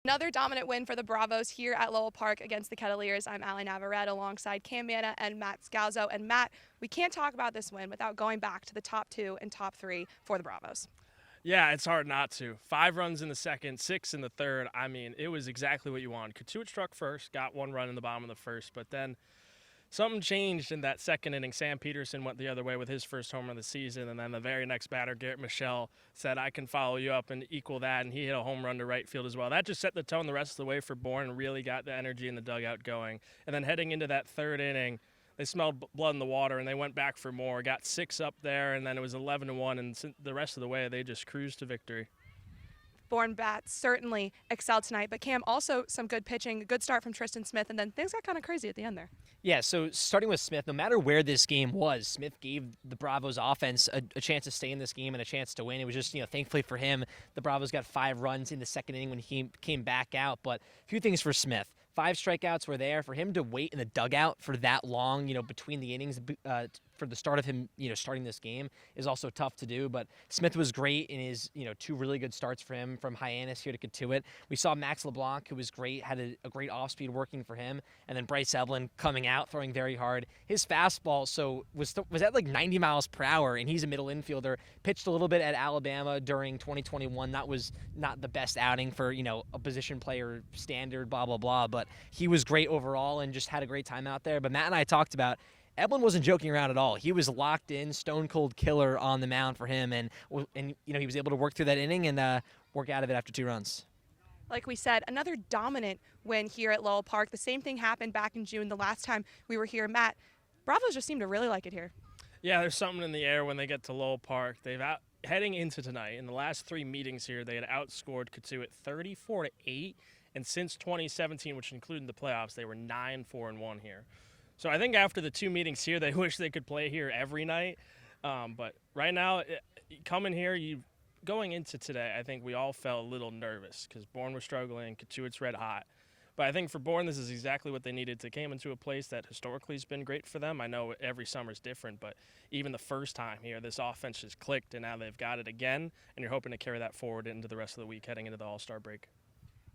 Another dominant win for the Bravos here at Lowell Park against the Kettleers. I'm Allie Navarrete alongside Cam Manna and Matt Scalzo. And Matt, we can't talk about this win without going back to the top two and top three for the Bravos. Yeah, it's hard not to. 5 runs in the second, 6 in the third. I mean, it was exactly what you wanted. Cotuit struck first, got 1 run in the bottom of the first, but then something changed in that second inning. Sam Petersen went the other way with his first homer of the season, and then the very next batter, Garrett Michelle, said, I can follow you up and equal that, and he hit a home run to right field as well. That just set the tone the rest of the way for Bourne and really got the energy in the dugout going. And then heading into that third inning, they smelled blood in the water, and they went back for more. Got 6 up there, and then it was 11-1, and the rest of the way they just cruised to victory. Bourne bats certainly excelled tonight, but Cam, also some good pitching, a good start from Tristan Smith, and then things got kind of crazy at the end there. Yeah, so starting with Smith, no matter where this game was, Smith gave the Bravos offense a chance to stay in this game and a chance to win. It was just, thankfully for him, the Bravos got 5 runs in the second inning when he came back out. But a few things for Smith. 5 strikeouts were there. For him to wait in the dugout for that long, between the innings for the start of him, starting this game is also tough to do. But Smith was great in his, 2 really good starts for him from Hyannis here to Cotuit. We saw Max LeBlanc, who was great, had a great off-speed working for him. And then Bryce Evelyn coming out, throwing very hard. His fastball was at like 90 miles per hour, and he's a middle infielder. Pitched a little bit at Alabama during 2021. That was not the best outing for, a position player standard, blah, blah, blah. But he was great overall and just had a great time out there. But Matt and I talked about Evelyn wasn't joking around at all. He was locked in, stone cold killer on the mound for him, and he was able to work through that inning and work out of it after 2 runs. Like we said, another dominant win here at Lowell Park. The same thing happened back in June the last time we were here. Matt, Bravos just seem to really like it here. Yeah, there's something in the air when they get to Lowell Park. Heading into tonight, in the last 3 meetings here, they had outscored Cotuit 34-8, and since 2017, which included the playoffs, they were 9-4-1 here. So I think after the 2 meetings here, they wish they could play here every night. But right now, coming here, going into today, I think we all felt a little nervous because Bourne was struggling, Cotuit's red hot. But I think for Bourne, this is exactly what they needed. They came into a place that historically has been great for them. I know every summer is different, but even the first time here, this offense just clicked, and now they've got it again, and you're hoping to carry that forward into the rest of the week heading into the All-Star break.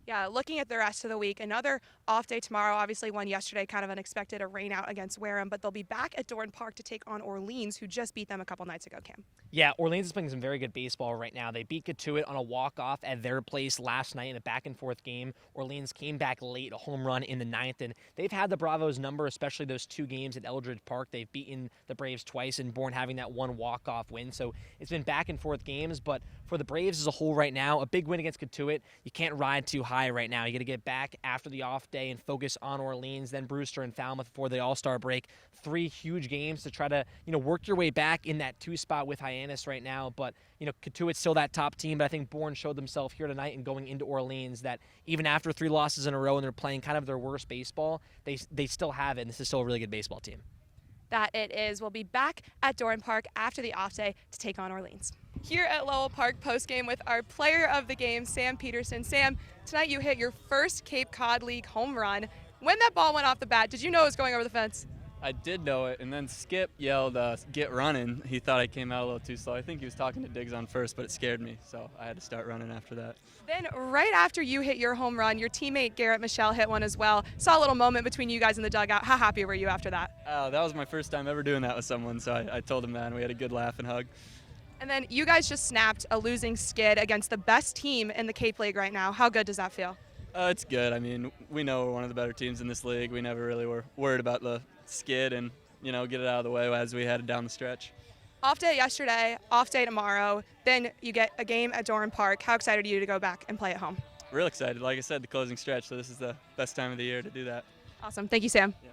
Yeah, looking at the rest of the week, another off day tomorrow. Obviously, one yesterday, kind of unexpected, a rain out against Wareham, but they'll be back at Dorn Park to take on Orleans, who just beat them a couple nights ago, Cam. Yeah, Orleans is playing some very good baseball right now. They beat Cotuit on a walk-off at their place last night in a back-and-forth game. Orleans came back late, a home run in the 9th, and they've had the Bravos number, especially those 2 games at Eldridge Park. They've beaten the Braves twice, and Bourne having that 1 walk-off win. So it's been back-and-forth games, but for the Braves as a whole right now, a big win against Cotuit. You can't ride too high right now. You got to get back after the off day and focus on Orleans, then Brewster and Falmouth before the All-Star break. 3 huge games to try to, work your way back in that 2 spot with Hyannis right now. But, Cotuit's still that top team, but I think Bourne showed themselves here tonight and going into Orleans that even after 3 losses in a row and they're playing kind of their worst baseball, they still have it, and this is still a really good baseball team. That it is. We'll be back at Dorn Park after the off day to take on Orleans. Here at Lowell Park postgame with our player of the game, Sam Petersen. Sam, tonight you hit your first Cape Cod League home run. When that ball went off the bat, did you know it was going over the fence? I did know it, and then Skip yelled, get running. He thought I came out a little too slow. I think he was talking to Diggs on first, but it scared me, so I had to start running after that. Then right after you hit your home run, your teammate Garrett Michelle hit one as well. Saw a little moment between you guys in the dugout. How happy were you after that? That was my first time ever doing that with someone, so I told him that, and we had a good laugh and hug. And then you guys just snapped a losing skid against the best team in the Cape League right now. How good does that feel? It's good. I mean, we know we're one of the better teams in this league. We never really were worried about the skid and, get it out of the way as we headed down the stretch. Off day yesterday, off day tomorrow, then you get a game at Dorn Park. How excited are you to go back and play at home? Real excited. Like I said, the closing stretch, so this is the best time of the year to do that. Awesome. Thank you, Sam. Yeah.